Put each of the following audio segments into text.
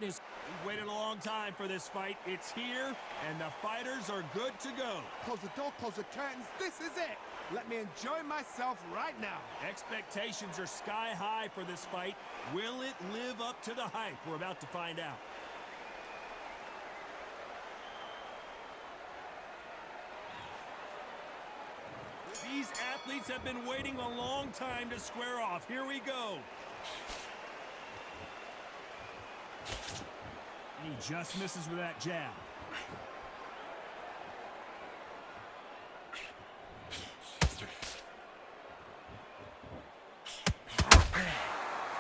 He waited a long time for this fight. It's here, and the fighters are good to go. Close the door, close the curtains. This is it. Let me enjoy myself right now. Expectations are sky high for this fight. Will it live up to the hype? We're about to find out. These athletes have been waiting a long time to square off. Here we go. He just misses with that jab.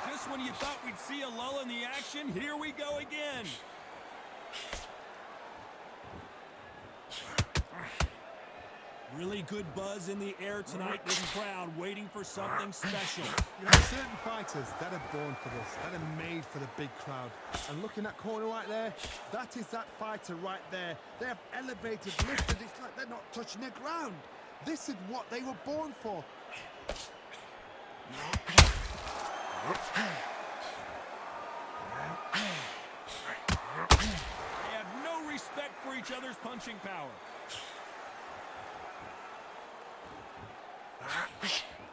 Just when you thought we'd see a lull in the action, here we go again. Really good buzz in the air tonight with the crowd waiting for something special. You know, certain fighters that are born for this, that are made for the big crowd. And looking at corner right there, that is that fighter right there. They have elevated, lifted, it's like they're not touching the ground. This is what they were born for. They have no respect for each other's punching power.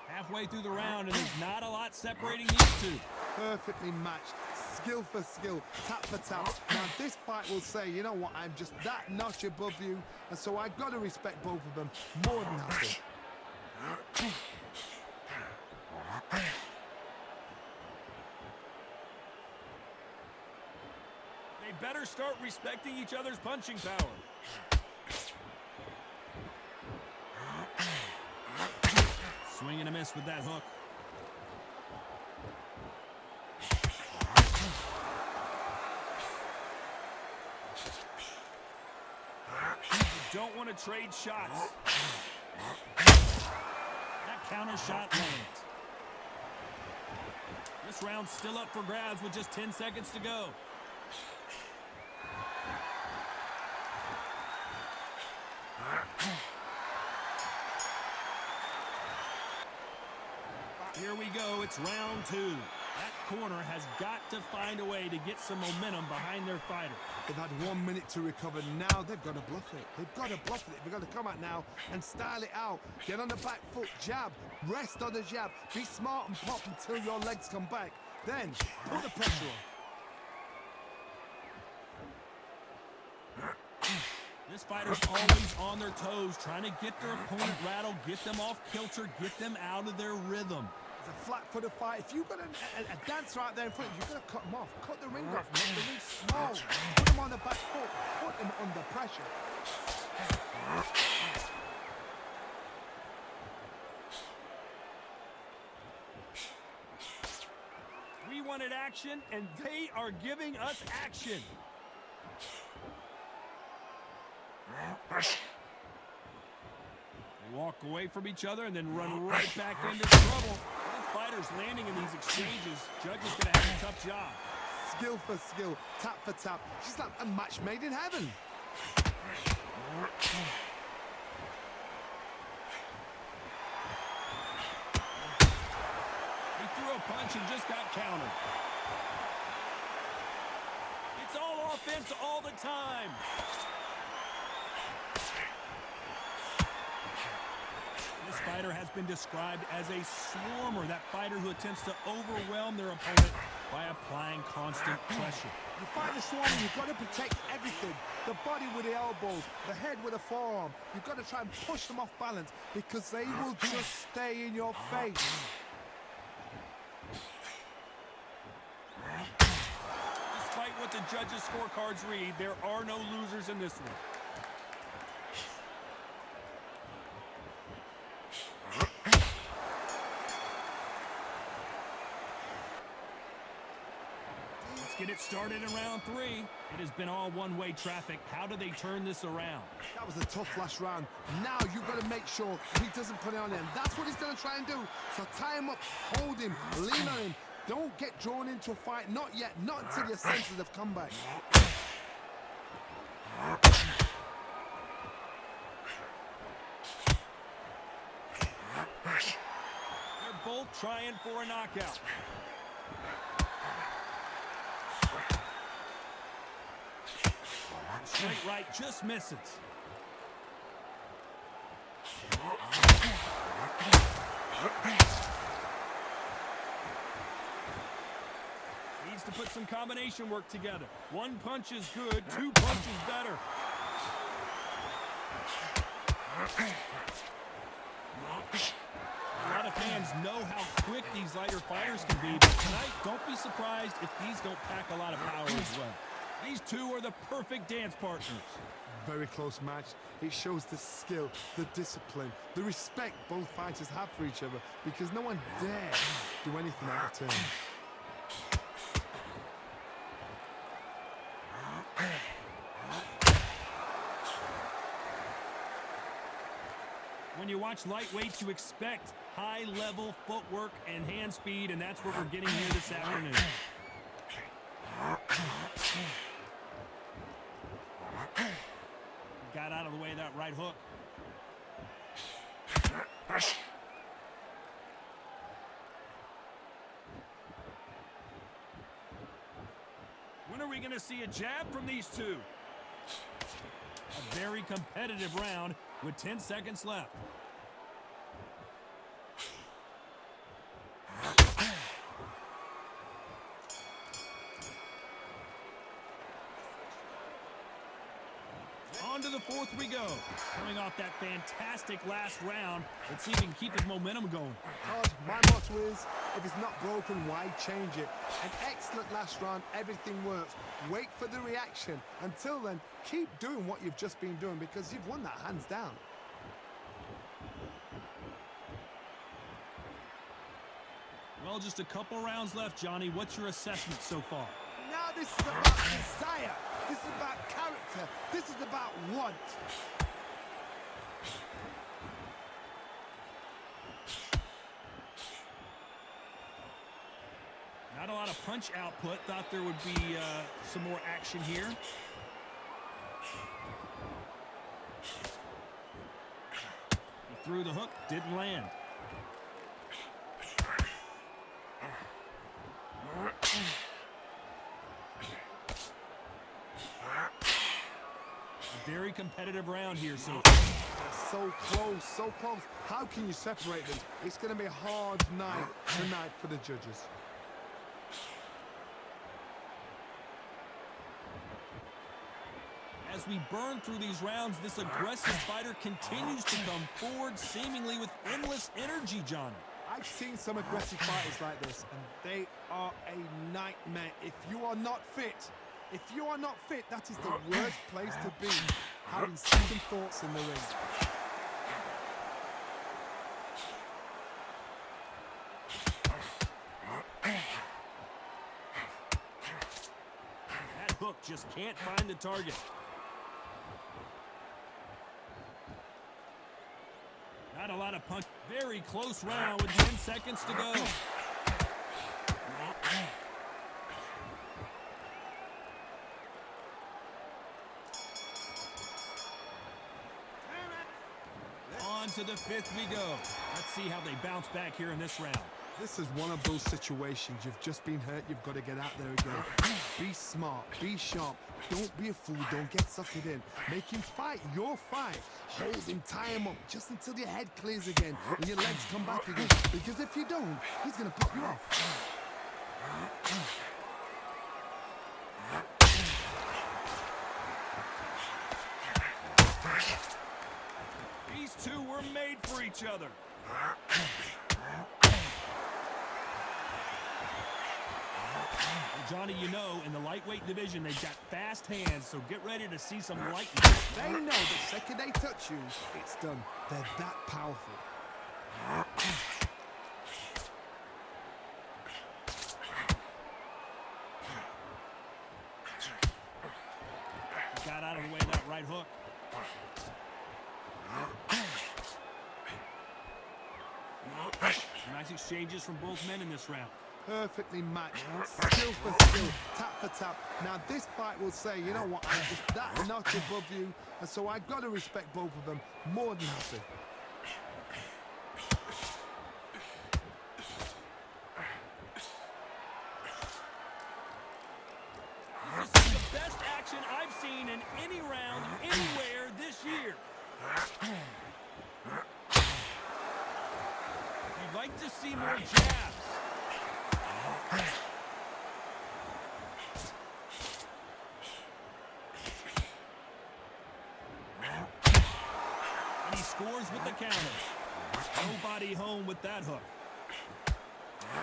Halfway through the round, and there's not a lot separating these two. Perfectly matched, skill for skill, tap for tap. Now this fight will say, you know what, I'm just that notch above you, and so I've got to respect both of them more than happy. They better start respecting each other's punching power. Swing and a miss with that hook. You don't want to trade shots. That counter shot lands. This round's still up for grabs with just 10 seconds to go. Here we go, it's round two. That corner has got to find a way to get some momentum behind their fighter. They've had 1 minute to recover. Now they've got to bluff it. They've got to bluff it. They've got to come out now and style it out. Get on the back foot, jab, rest on the jab. Be smart and pop until your legs come back. Then put the pressure on. This fighter's always on their toes, trying to get their opponent rattled, get them off kilter, get them out of their rhythm. It's a flat-footed fight. If you've got a dancer out there in front of you, you've got to cut them off. Cut the ring off. Make the ring small. Put them on the back foot. Put them under pressure. We wanted action, and they are giving us action. They walk away from each other and then run right back into trouble. Both fighters landing in these exchanges. Judge is going to have a tough job. Skill for skill, tap for tap. She's like a match made in heaven. He threw a punch and just got countered. It's all offense all the time. This fighter has been described as a swarmer, that fighter who attempts to overwhelm their opponent by applying constant pressure. You fight the swarmer, you've got to protect everything. The body with the elbows, the head with a forearm. You've got to try and push them off balance because they will just stay in your face. Despite what the judges' scorecards read, there are no losers in this one. Get it started in round three. It has been all one-way traffic. How do they turn this around? That was a tough last round. Now you've got to make sure he doesn't put it on him. That's what he's going to try and do. So tie him up, hold him, lean on him. Don't get drawn into a fight. Not yet. Not until your senses have come back. They're both trying for a knockout. Straight right just misses. Needs to put some combination work together. One punch is good, two punches better. A lot of fans know how quick these lighter fighters can be, but tonight, don't be surprised if these don't pack a lot of power as well. These two are the perfect dance partners. Very close match. It shows the skill, the discipline, the respect both fighters have for each other, because no one dares do anything out of turn. When you watch lightweights, you expect high-level footwork and hand speed, and that's what we're getting here this afternoon. Got out of the way of that right hook. When are we going to see a jab from these two? A very competitive round with 10 seconds left. On to the fourth we go. Coming off that fantastic last round, let's see if he can keep his momentum going. My motto is, if it's not broken, why change it? An excellent last round, everything works. Wait for the reaction. Until then, keep doing what you've just been doing, because you've won that hands down. Well, just a couple rounds left, Johnny. What's your assessment so far? Now this is about desire. This is about character. This is about want. Not a lot of punch output. Thought there would be some more action here. He threw the hook, didn't land. A very competitive round here so far. So close, so close. How can you separate them? It's going to be a hard night tonight for the judges. As we burn through these rounds, this aggressive fighter continues to come forward, seemingly with endless energy, Johnny. I've seen some aggressive fighters like this, and they are a nightmare. If you are not fit, that is the worst place to be, having second thoughts in the ring. That hook just can't find the target. Not a lot of punch. Very close round with 10 seconds to go. On to the fifth we go. Let's see how they bounce back here in this round. This is one of those situations. You've just been hurt. You've got to get out there again. Be smart. Be sharp. Don't be a fool. Don't get suckered in. Make him fight your fight. Hold him, tie him up just until your head clears again and your legs come back again. Because if you don't, he's going to pop you off. These two were made for each other. Johnny, you know, in the lightweight division, they've got fast hands, so get ready to see some lightning. They know the second they touch you, it's done. They're that powerful. Got out of the way of that right hook. Nice exchanges from both men in this round. Perfectly matched, skill for skill, tap for tap. Now this fight will say, you know what, I'm just that notch above you, and so I've got to respect both of them more than happy. This is the best action I've seen in any round, anywhere this year. You'd like to see more jabs. And he scores with the counter. Nobody home with that hook.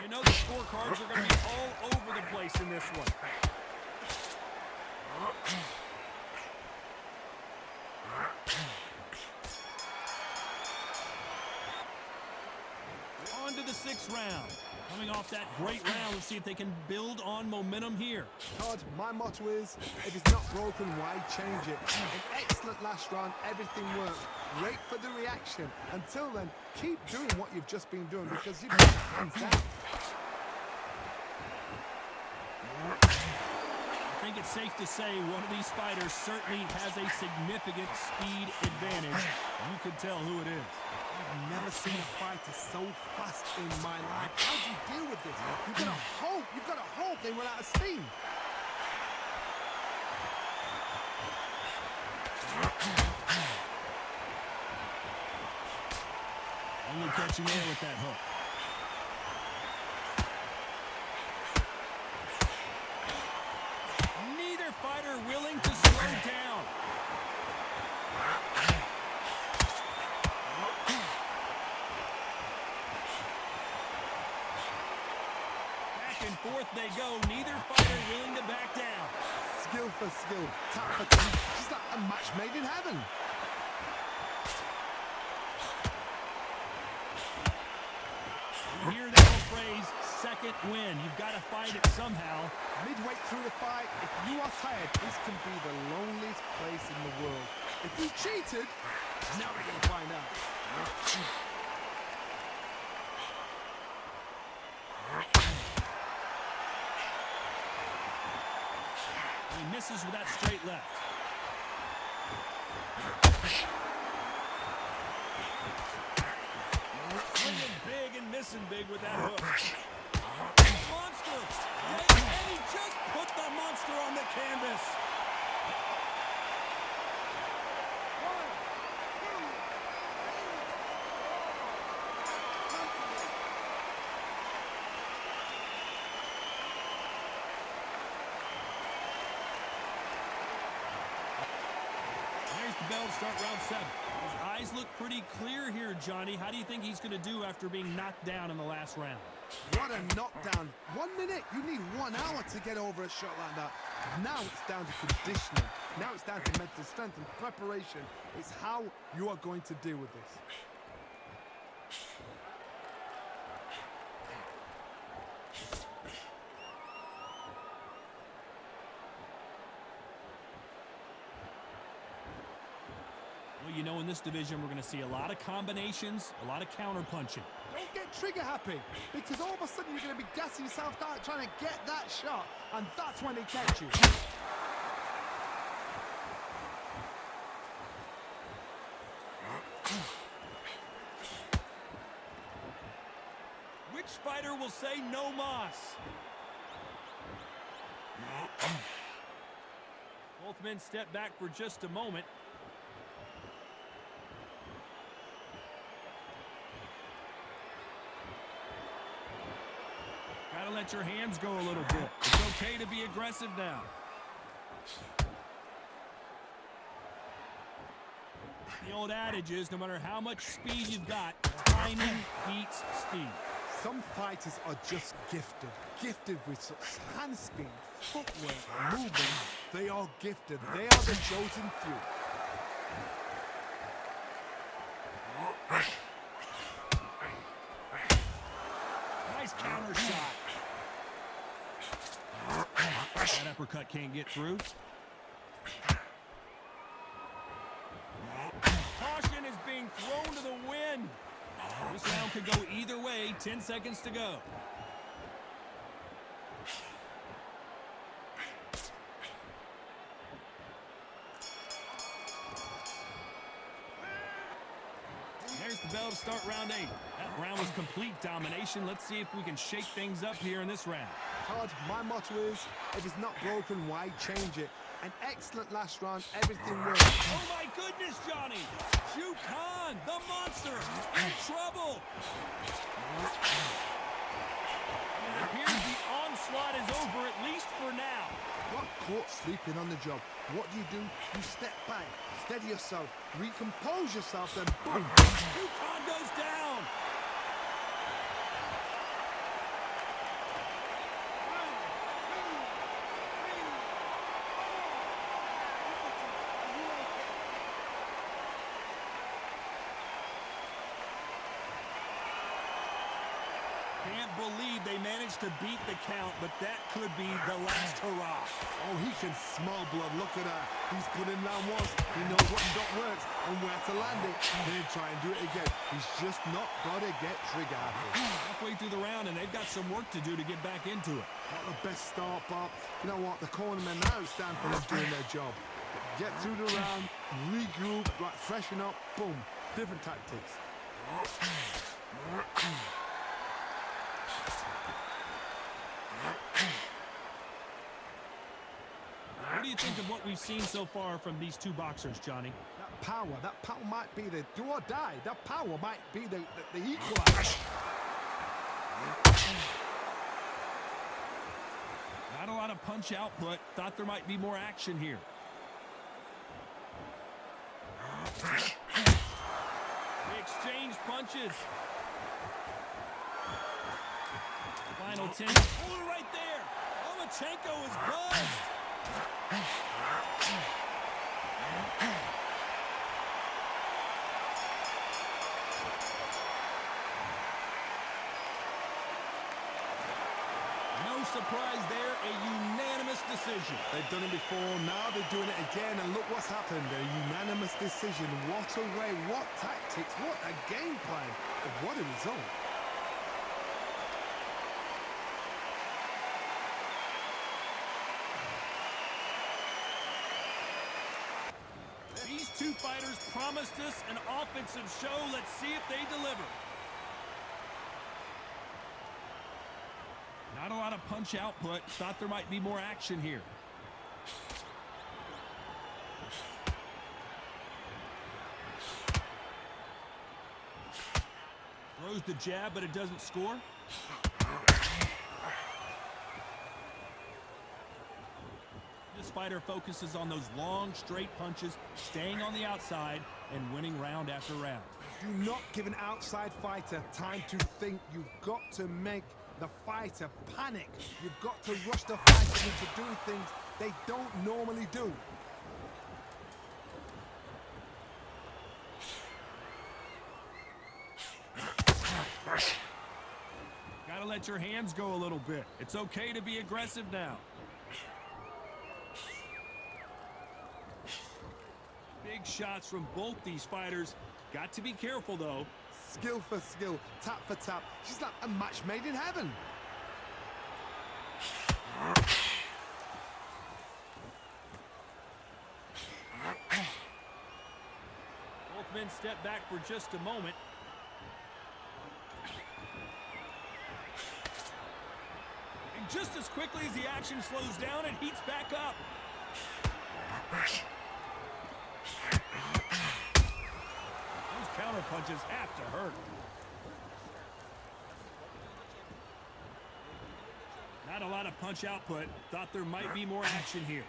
You know the scorecards are going to be all over the place in this one. On to the 6th round. Coming off that great round, let's see if they can build on momentum here. Todd, my motto is, if it's not broken, why change it? An excellent last round, everything worked. Wait for the reaction. Until then, keep doing what you've just been doing because you've got hands down. I think it's safe to say one of these fighters certainly has a significant speed advantage. You can tell who it is. I've never seen a fighter so fast in my life. How do you deal with this? You've got to hope they run out of steam. Only catching air with that hook. Neither fighter willing to slow down. Back and forth they go. Neither fighter willing to back down. Skill for skill, tap for tap. Just like a match made in heaven. You hear the old phrase, second win. You've got to fight it somehow. Midway through the fight, if you are tired, this can be the loneliest place in the world. If you cheated, now we're going to find out. He misses with that straight left. Swinging big and missing big with that hook. Monster! And he just put the monster on the canvas. There's the bell to start round 7. His eyes look pretty clear here, Johnny. How do you think he's going to do after being knocked down in the last round? What a knockdown. 1 minute, you need 1 hour to get over a shot like that. Now it's down to conditioning. Now it's down to mental strength and preparation. It's how you are going to deal with this. Well, you know, in this division, we're going to see a lot of combinations, a lot of counter-punching. Don't get trigger happy, because all of a sudden you're going to be gassing yourself out trying to get that shot, and that's when they catch you. Which fighter will say no mas? Both men step back for just a moment. Gotta let your hands go a little bit. It's okay to be aggressive now. The old adage is, no matter how much speed you've got, timing beats speed. Some fighters are just gifted. Gifted with such hand speed, footwork, movement. They are gifted. They are the chosen few. Nice counter shot. That uppercut can't get through. Caution is being thrown to the wind. This round could go either way. 10 seconds to go. There's the bell to start round 8. That round was complete domination. Let's see if we can shake things up here in this round. Todd, my motto is, if it's not broken, why change it? An excellent last round. Everything worked. Oh my goodness, Johnny! Shu Khan, the monster, in trouble. It appears the onslaught is over, at least for now. Got caught sleeping on the job. What do? You step back, steady yourself, recompose yourself, then boom. Shu Khan goes down. Can't believe they managed to beat the count, but that could be the last hurrah. Oh, he can smell blood. Look at that. He's put in down once. He knows what dot works and where to land it. Then try and do it again. He's just not got to get trigger happy. Halfway through the round, and they've got some work to do to get back into it. Not the best start, Bob. You know what? The cornermen now stand for them doing their job. Get through the round, regroup, right, freshen up, boom. Different tactics. What do you think of what we've seen so far from these two boxers, Johnny? That power might be the do or die. That power might be the equalizer. Not a lot of punch output. Thought there might be more action here. They exchange punches. Final 10. Oh, right there. Lomachenko is buzzed. No surprise there, a unanimous decision. They've done it before, now they're doing it again, and look what's happened. A unanimous decision. What a way, what tactics, what a game plan, and what a result. These two fighters promised us an offensive show. Let's see if they deliver. Not a lot of punch output. Thought there might be more action here. Throws the jab, but it doesn't score. This fighter focuses on those long, straight punches, staying on the outside and winning round after round. Do not give an outside fighter time to think. You've got to make the fighter panic. You've got to rush the fighter into doing things they don't normally do. Gotta let your hands go a little bit. It's okay to be aggressive now. Big shots from both these fighters. Got to be careful, though. Skill for skill, tap for tap. She's like a match made in heaven. Both men step back for just a moment. And just as quickly as the action slows down, it heats back up. Those counter punches have to hurt. Not a lot of punch output. Thought there might be more action here.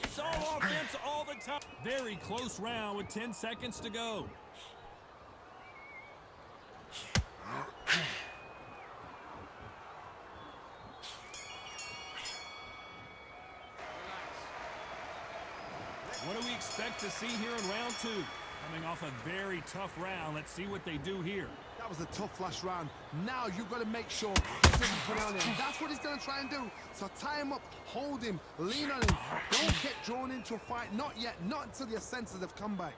It's all offense all the time. Very close round with 10 seconds to go. What do we expect to see here in round two? Coming off a very tough round. Let's see what they do here. That was a tough last round. Now you've got to make sure he doesn't put on him. That's what he's going to try and do. So tie him up, hold him, lean on him. Don't get drawn into a fight. Not yet. Not until your senses have come back.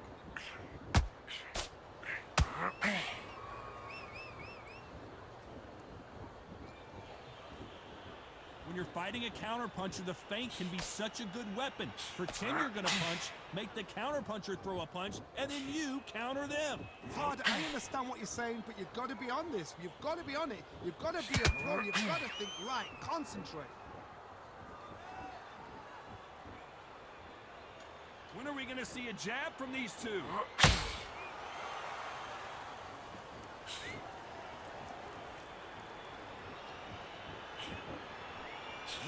When you're fighting a counterpuncher, the feint can be such a good weapon. Pretend you're going to punch, make the counterpuncher throw a punch, and then you counter them. Todd, I understand what you're saying, but you've got to be on this. You've got to be on it. You've got to be a pro. You've got to think right. Concentrate. When are we going to see a jab from these two?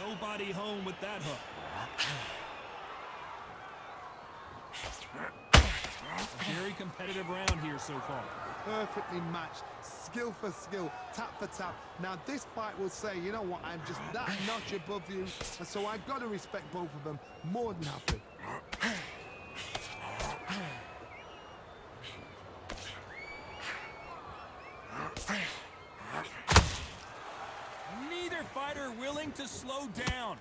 Nobody home with that hook. A very competitive round here so far. Perfectly matched, skill for skill, tap for tap. Now this fight will say, you know what, I'm just that notch above you, and so I've got to respect both of them. More than happy. Neither fighter willing to slow down.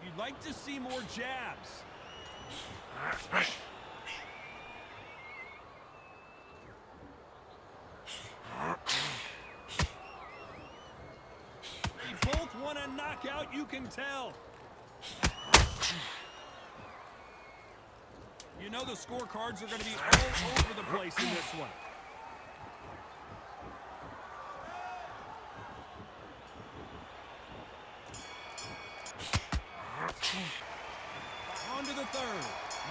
You'd like to see more jabs. They both want a knockout, you can tell. You know the scorecards are going to be all over the place in this one. On to the third.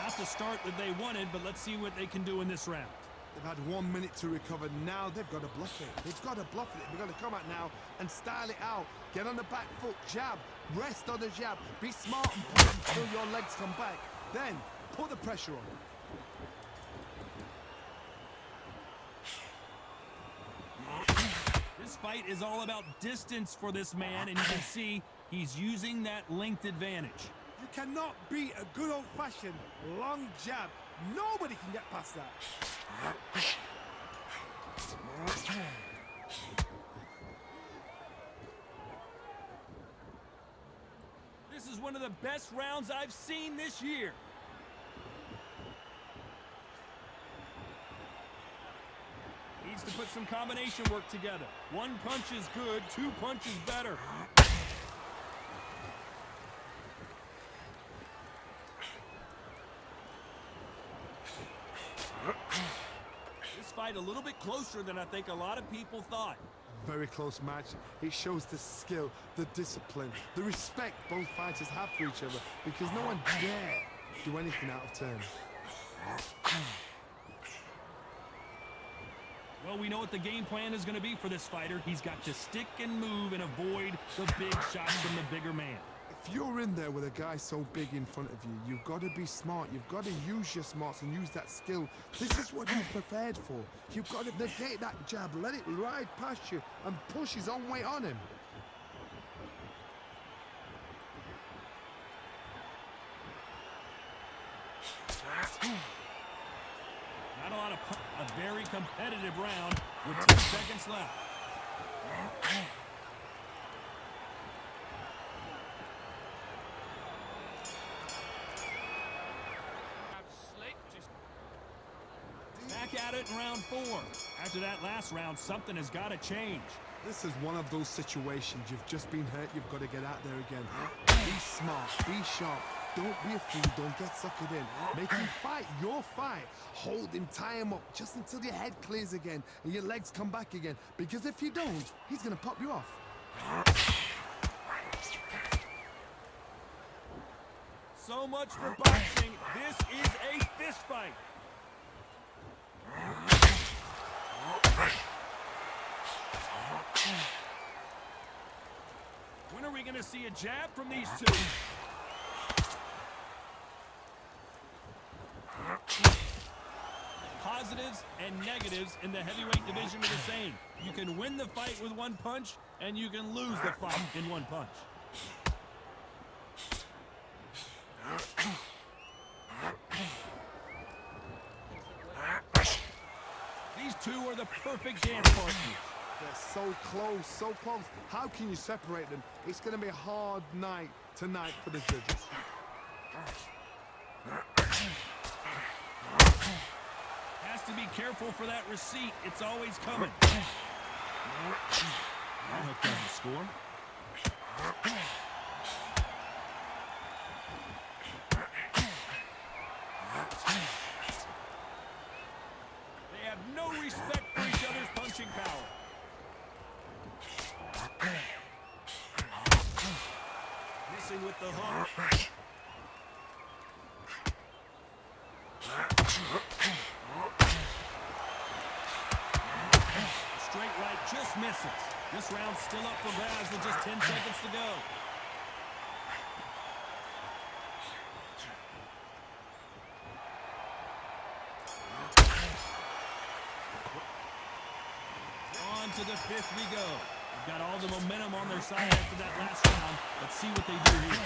Not the start that they wanted, but let's see what they can do in this round. They've had 1 minute to recover. Now they've got to bluff it. They've got to bluff it. They've got to come out now and style it out. Get on the back foot, jab, rest on the jab. Be smart and push until your legs come back. Then put the pressure on. This fight is all about distance for this man, and you can see he's using that length advantage. You cannot beat a good old-fashioned long jab. Nobody can get past that. This is one of the best rounds I've seen this year. Needs to put some combination work together. One punch is good, two punches better. This fight a little bit closer than I think a lot of people thought. Very close match. It shows the skill, the discipline, the respect both fighters have for each other, because no one dare do anything out of turn. Well, we know what the game plan is going to be for this fighter. He's got to stick and move and avoid the big shots from the bigger man. If you're in there with a guy so big in front of you, you've got to be smart. You've got to use your smarts and use that skill. This is what you're prepared for. You've got to negate that jab, let it ride past you, and push his own weight on him. Not a lot of a very competitive round with 10 seconds left. Back at it in round 4. After that last round, something has got to change. This is one of those situations. You've just been hurt. You've got to get out there again. Be smart. Be sharp. Don't be a fool. Don't get suckered in. Make him fight your fight. Hold him, tie him up just until your head clears again and your legs come back again. Because if you don't, he's going to pop you off. So much for boxing. This is a fist fight. When are we going to see a jab from these two? Positives and negatives in the heavyweight division are the same. You can win the fight with one punch, and you can lose the fight in one punch. These two are the perfect dance partners. They're so close, so close. How can you separate them? It's going to be a hard night tonight for the judges. Has to be careful for that receipt. It's always coming. That hook doesn't score. They have no respect for each other's punching power. Missing with the hook. Straight right just misses. This round's still up for grabs with just 10 seconds to go. On to the fifth we go. They've got all the momentum on their side after that last round. Let's see what they do here.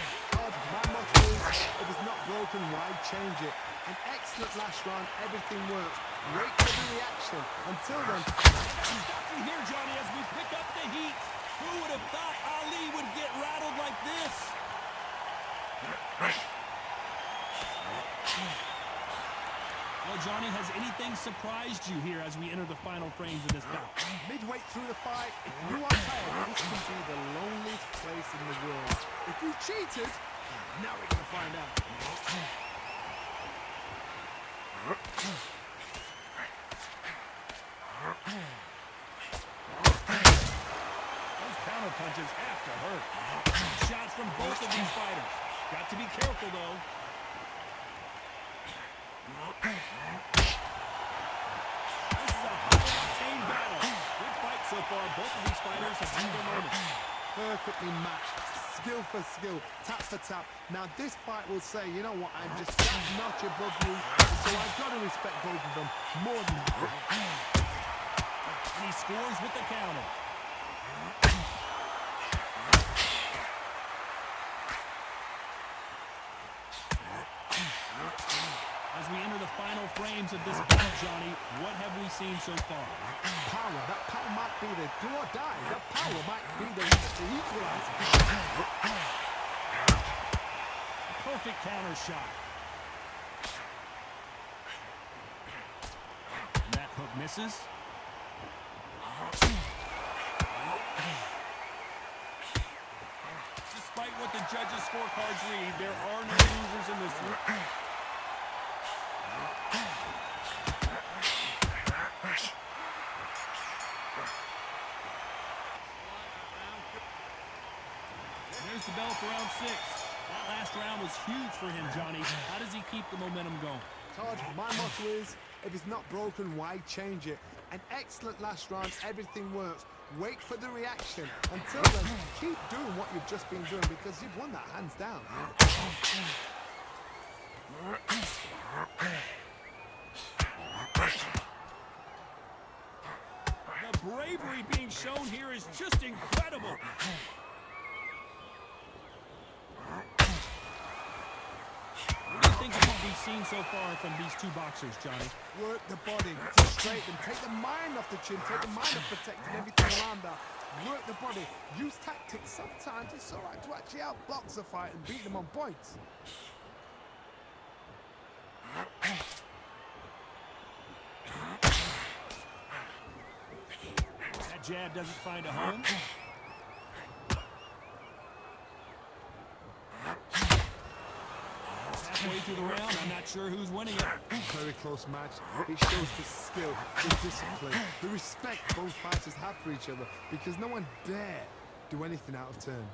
My motto is, if it's not broken, why change it? An excellent last round, everything works. Wait for the reaction. Until then, Stop you here, Johnny, as we pick up the heat. Who would have thought Ali would get rattled like this? Well, Johnny, has anything surprised you here as we enter the final frames of this bout? midway through the fight, if you are tired, this could be the loneliest place in the world. If you cheated, now we're going to find out. Those counter punches have to hurt. Shots from both of these fighters. Got to be careful, though. This is a high-octane battle. Good fight so far. Both of these fighters have had their moments. Perfectly matched, skill for skill, tap for tap. Now this fight will say, you know what, I'm just that notch above you, so I've got to respect both of them more than that. And he scores with the counter. As we enter the final frames of this bout, Johnny, what have we seen so far? Power, that power might be the do or die. That power might be the equalizer. Perfect counter shot. And that hook misses. Despite what the judges' scorecards read, there are no losers in this one. There's the bell for round 6. That last round was huge for him, Johnny. How does he keep the momentum going? Todd, my motto is, if it's not broken, why change it? An excellent last round, everything works. Wait for the reaction. Until then, keep doing what you've just been doing because you've won that hands down. The bravery being shown here is just incredible. What do you think of what we've seen so far from these two boxers, Johnny? Work the body to straighten, take the mind off the chin, take the mind off protecting everything around that. Work the body, use tactics. Sometimes it's all right to actually outbox a fight and beat them on points. That jab doesn't find a home. Halfway through the round, I'm not sure who's winning it. Very close match. It shows the skill, the discipline, the respect both fighters have for each other because no one dare do anything out of turn.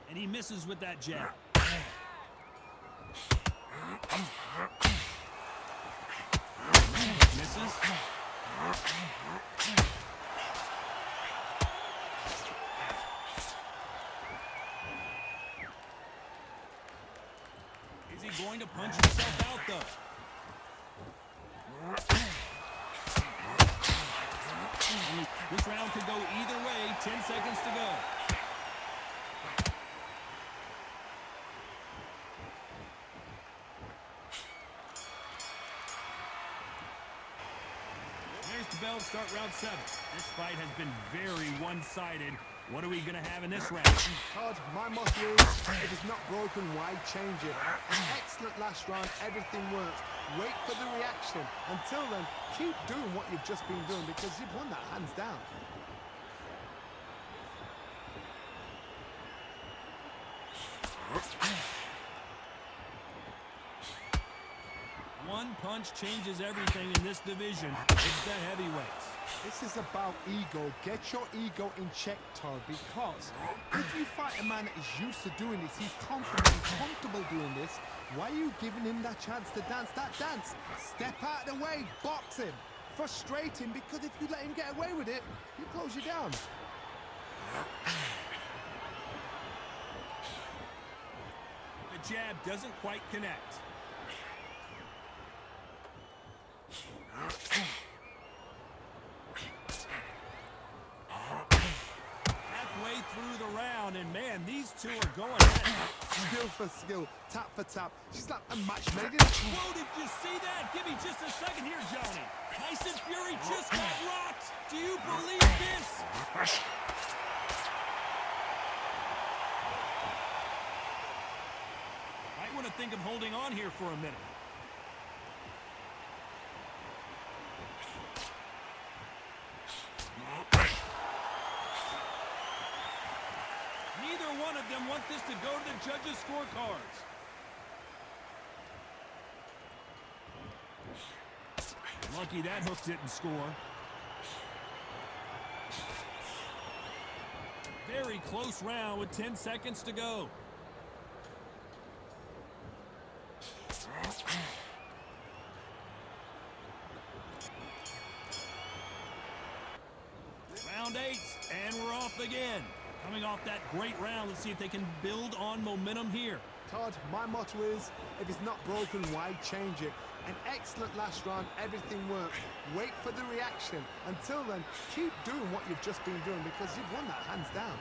And he misses with that jab. Misses. Is he going to punch himself out, though? This round could go either way. 10 seconds to go. There's the bell to start round 7. This fight has been very one-sided. What are we going to have in this round? Todd, my motto is, if it's not broken, why change it? An excellent last round, everything works. Wait for the reaction. Until then, keep doing what you've just been doing because you've won that hands down. One punch changes everything in this division. It's the heavyweights. This is about ego. Get your ego in check, Todd, because if you fight a man that is used to doing this, he's confident and comfortable doing this, why are you giving him that chance to dance that dance? Step out of the way, box him. Frustrate him, because if you let him get away with it, he'll close you down. The jab doesn't quite connect. Halfway through the round, and man, these two are going at it. Skill for skill, tap for tap. She's like a match made in heaven. Whoa, did you see that? Give me just a second here, Johnny. Tyson Fury just got rocked. Do you believe this? Might want to think of holding on here for a minute. Neither one of them want this to go to the judges' scorecards. Lucky that hook didn't score. Very close round with 10 seconds to go. Round 8, and we're off again. Coming off that great round, let's see if they can build on momentum here. Todd, my motto is, if it's not broken, why change it? An excellent last round, everything works. Wait for the reaction. Until then, keep doing what you've just been doing because you've won that hands down.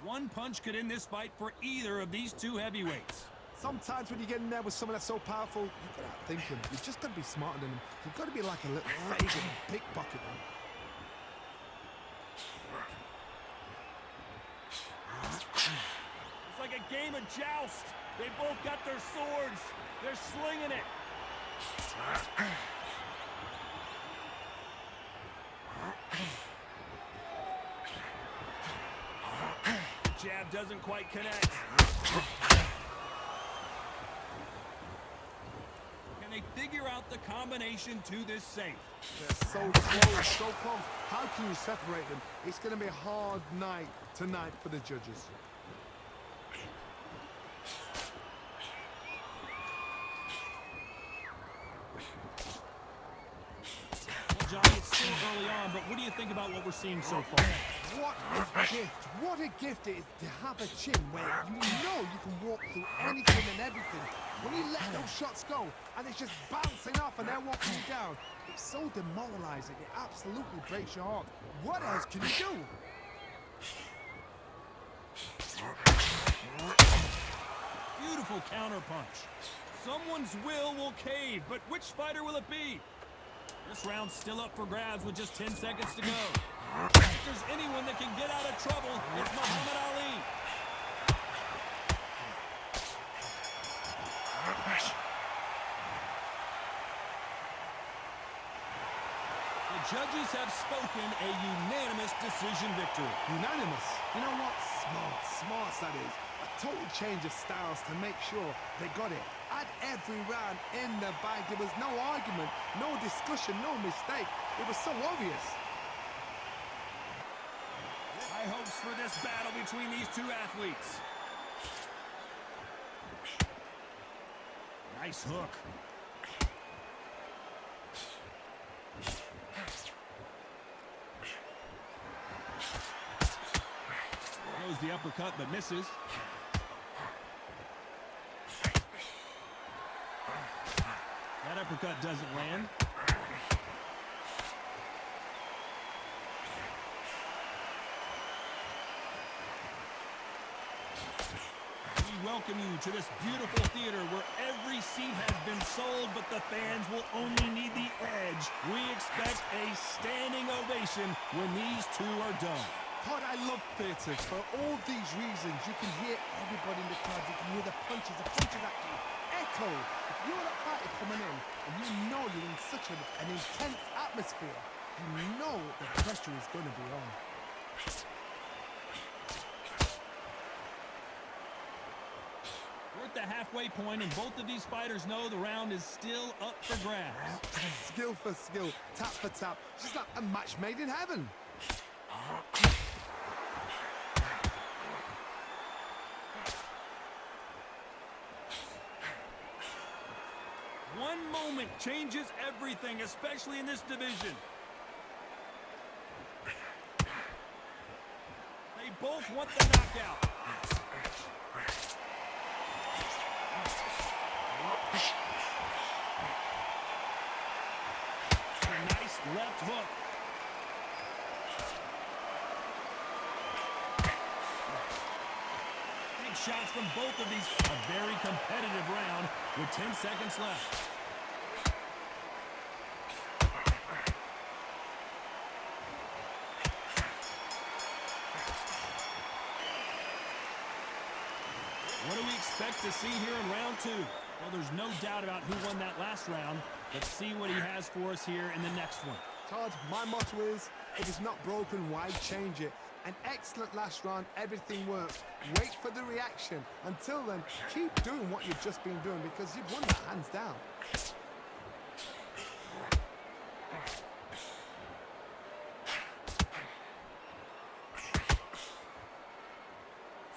One punch could end this fight for either of these two heavyweights. Sometimes when you get in there with someone that's so powerful, you've got to outthink him. You've just got to be smarter than him. You've got to be like a little fake and pickpocket him. It's like a game of joust. They both got their swords. They're slinging it. Jab doesn't quite connect. Can they figure out the combination to this safe? They're so close, so close. How can you separate them? It's going to be a hard night tonight for the judges. Well, Johnny, it's still early on, but what do you think about what we're seeing so far? What a gift. What a gift it is to have a chin where you know you can walk through anything and everything. When you let those shots go and it's just bouncing off and they're walking you down, it's so demoralizing. It absolutely breaks your heart. What else can you do? Beautiful counter punch. Someone's will cave, but which fighter will it be? This round's still up for grabs with just 10 seconds to go. If there's anyone that can get out of trouble, it's Muhammad Ali. The judges have spoken a unanimous decision victory. Unanimous. You know what? Smart that is. A total change of styles to make sure they got it. At every round in the bag, there was no argument, no discussion, no mistake. It was so obvious. High hopes for this battle between these two athletes. Nice hook. Throws the uppercut but misses. That uppercut doesn't land. He welcome you to this beautiful theater where every seat has been sold, but the fans will only need the edge. We expect a standing ovation when these two are done. Todd, I love theatres. For all these reasons, you can hear everybody in the crowd. You can hear the punches. The punches actually echo. If you're that fighter coming in and you know you're in such an intense atmosphere, you know the pressure is going to be on. We're at the halfway point, and both of these fighters know the round is still up for grabs. Skill for skill, tap for tap. Just like a match made in heaven. One moment changes everything, especially in this division. They both want the knockout. A nice left hook. Big shots from both of these. A very competitive round with 10 seconds left. What do we expect to see here in round two? Well, there's no doubt about who won that last round. Let's see what he has for us here in the next one. Todd, my motto is, if it's not broken, why change it? An excellent last round, everything works. Wait for the reaction. Until then, keep doing what you've just been doing because you've won that hands down.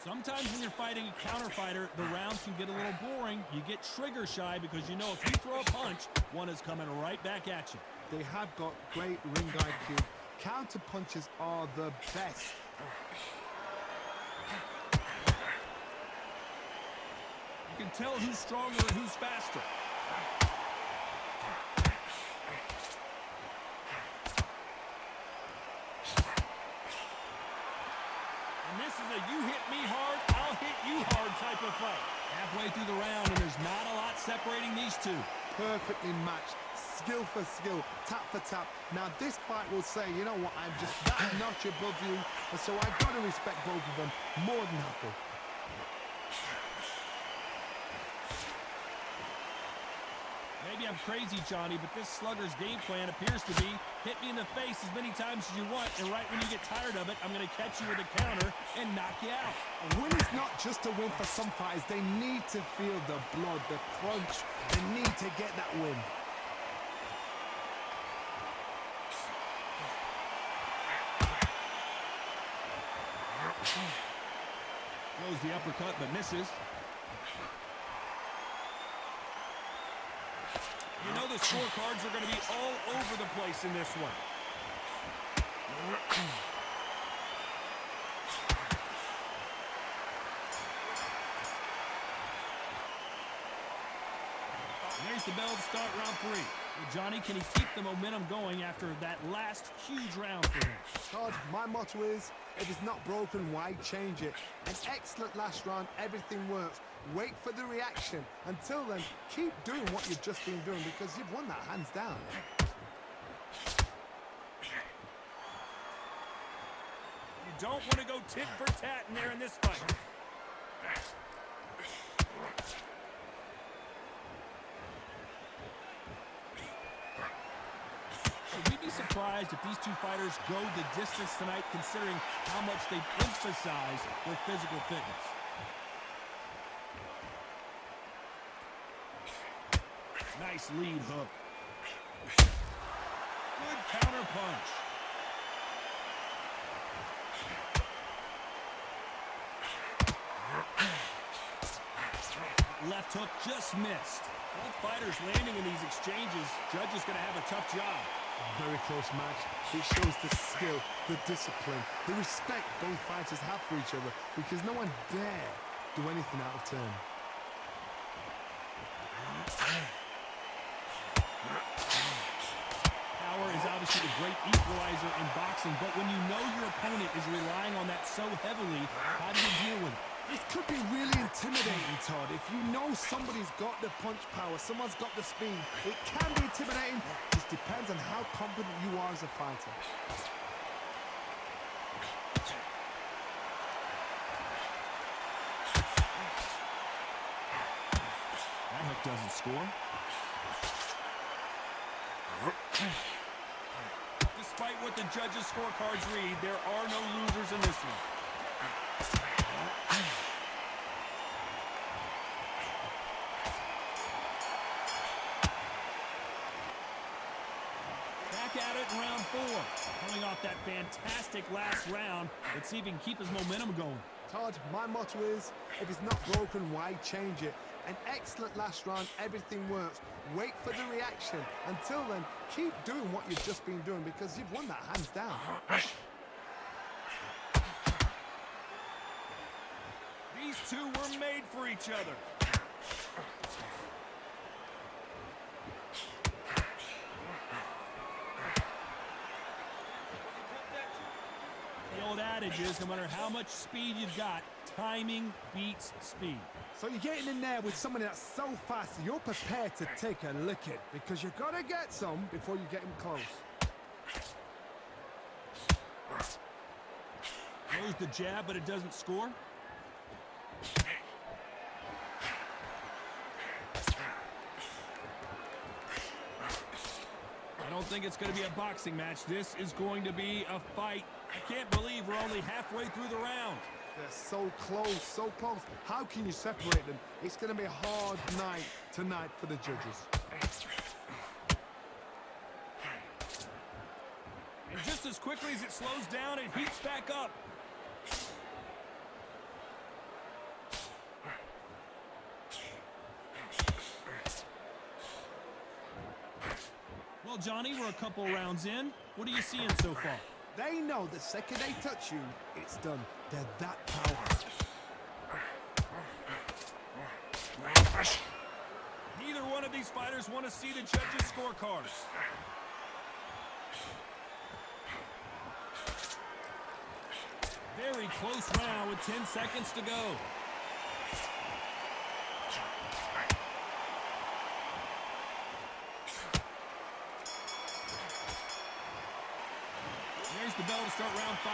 Sometimes when you're fighting a counter fighter, the rounds can get a little boring. You get trigger shy because you know if you throw a punch, one is coming right back at you. They have got great ring IQ. Counter punches are the best. You can tell who's stronger and who's faster. And this is a you hit me hard, I'll hit you hard type of fight. Halfway through the round, and there's not a lot separating these two. Perfectly matched. Skill for skill, tap for tap. Now this fight will say, you know what, I'm just that notch above you, and so I've got to respect both of them more than happy. Maybe I'm crazy, Johnny, but this slugger's game plan appears to be hit me in the face as many times as you want, and right when you get tired of it, I'm going to catch you with a counter and knock you out. A win is not just a win for some fighters. They need to feel the blood, the crunch. They need to get that win. Throws the uppercut, but misses. You know the scorecards are going to be all over the place in this one. There's the bell to start round three. Well, Johnny, can he keep the momentum going after that last huge round for him? Todd, my motto is, if it's not broken, why change it? An excellent last round, everything works. Wait for the reaction. Until then, keep doing what you've just been doing because you've won that hands down. You don't want to go tit for tat in there in this fight. Should we be surprised if these two fighters go the distance tonight, considering how much they emphasize their physical fitness? Nice lead hook. Good counter punch. Left hook just missed. Both fighters landing in these exchanges. Judge is going to have a tough job. Very close match. It shows the skill, the discipline, the respect both fighters have for each other because no one dare do anything out of turn. Power is obviously a great equalizer in boxing, but when you know your opponent is relying on that so heavily, how do you deal with it? This could be really intimidating, Todd. If you know somebody's got the punch power, someone's got the speed, it can be intimidating. Just depends on how confident you are as a fighter. That hook doesn't score. Despite what the judges' scorecards read, there are no losers in this one. Back at it in round 4. Coming off that fantastic last round, let's see if he can keep his momentum going. Todd, my motto is, if it's not broken, why change it? An excellent last round, everything works. Wait for the reaction. Until then, keep doing what you've just been doing because you've won that hands down. These two were made for each other. The old adage is, no matter how much speed you've got, timing beats speed. So you're getting in there with somebody that's so fast, you're prepared to take a licking because you've got to get some before you get him close. Throws the jab, but it doesn't score. I don't think it's going to be a boxing match. This is going to be a fight. I can't believe we're only halfway through the round. They're so close, so close. How can you separate them? It's going to be a hard night tonight for the judges. And just as quickly as it slows down, it heats back up. Well, Johnny, we're a couple rounds in. What are you seeing so far? They know the second they touch you, it's done. They're that powerful. Neither one of these fighters want to see the judges' scorecards. Very close round with 10 seconds to go. There's the bell to start round 5.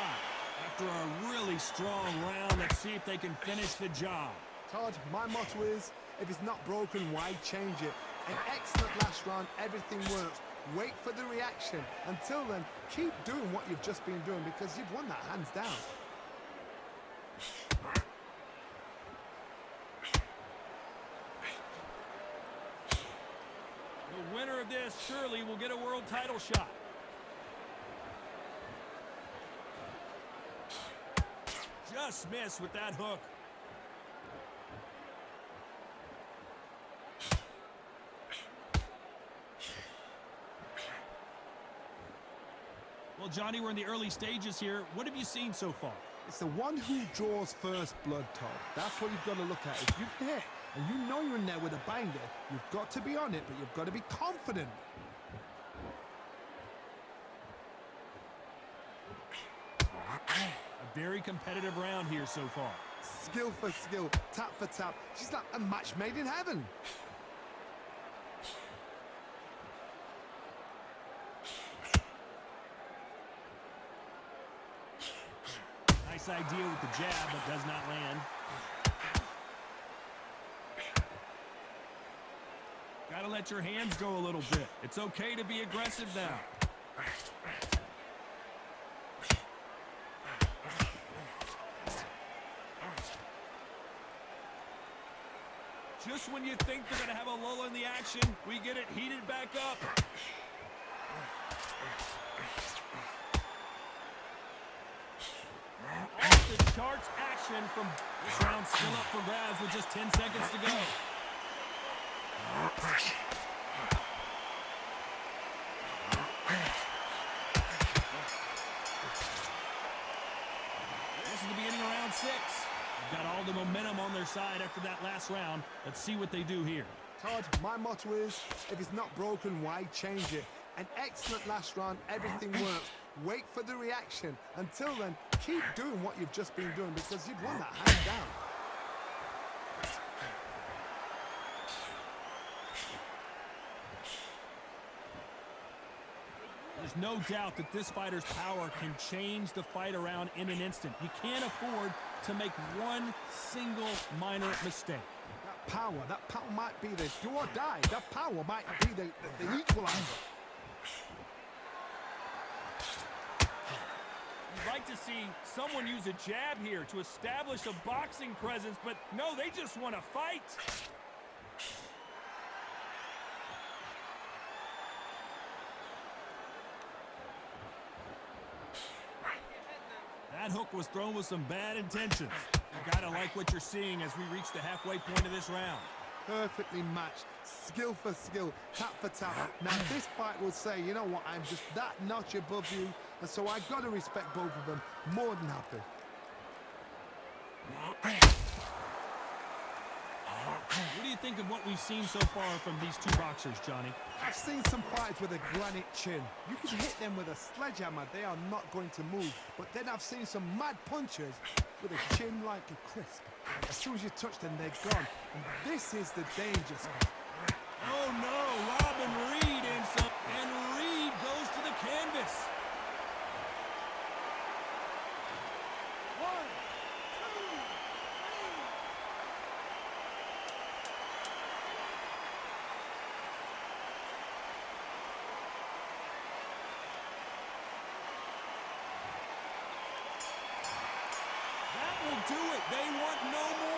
After a really strong round, let's see if they can finish the job. Todd, my motto is, if it's not broken, why change it? An excellent last round, everything works. Wait for the reaction. Until then, keep doing what you've just been doing because you've won that hands down. The winner of this surely will get a world title shot. Just missed with that hook. Well, Johnny, we're in the early stages here. What have you seen so far? It's the one who draws first blood, Todd. That's what you've got to look at. If you hit and you know you're in there with a banger, you've got to be on it, but you've got to be confident. A very competitive round here so far. Skill for skill, tap for tap. She's like a match made in heaven. Nice idea with the jab, but does not land. Gotta let your hands go a little bit. It's okay to be aggressive now. Just when you think they're going to have a lull in the action, we get it heated back up. Off the charts action from this round still up for grabs with just 10 seconds to go. This is the beginning of round 6. Got all the momentum on their side after that last round. Let's see what they do here. Todd, my motto is, if it's not broken, why change it? An excellent last round, everything works. Wait for the reaction. Until then, keep doing what you've just been doing because you've won that hands down. There's no doubt that this fighter's power can change the fight around in an instant. You can't afford to make one single minor mistake. That power might be the do or die. That power might be the equalizer. You'd like to see someone use a jab here to establish a boxing presence, but no, they just want to fight. That hook was thrown with some bad intentions. You gotta like what you're seeing as we reach the halfway point of this round. Perfectly matched, skill for skill, tap for tap. Now this fight will say, you know what, I'm just that notch above you, and so I gotta respect both of them. More than happy. What do you think of what we've seen so far from these two boxers, Johnny? I've seen some fighters with a granite chin. You can hit them with a sledgehammer, they are not going to move. But then I've seen some mad punchers with a chin like a crisp. As soon as you touch them, they're gone. And this is the danger spot. Oh no, Robin Reed and Reed goes to the canvas. That will do it. They want no more.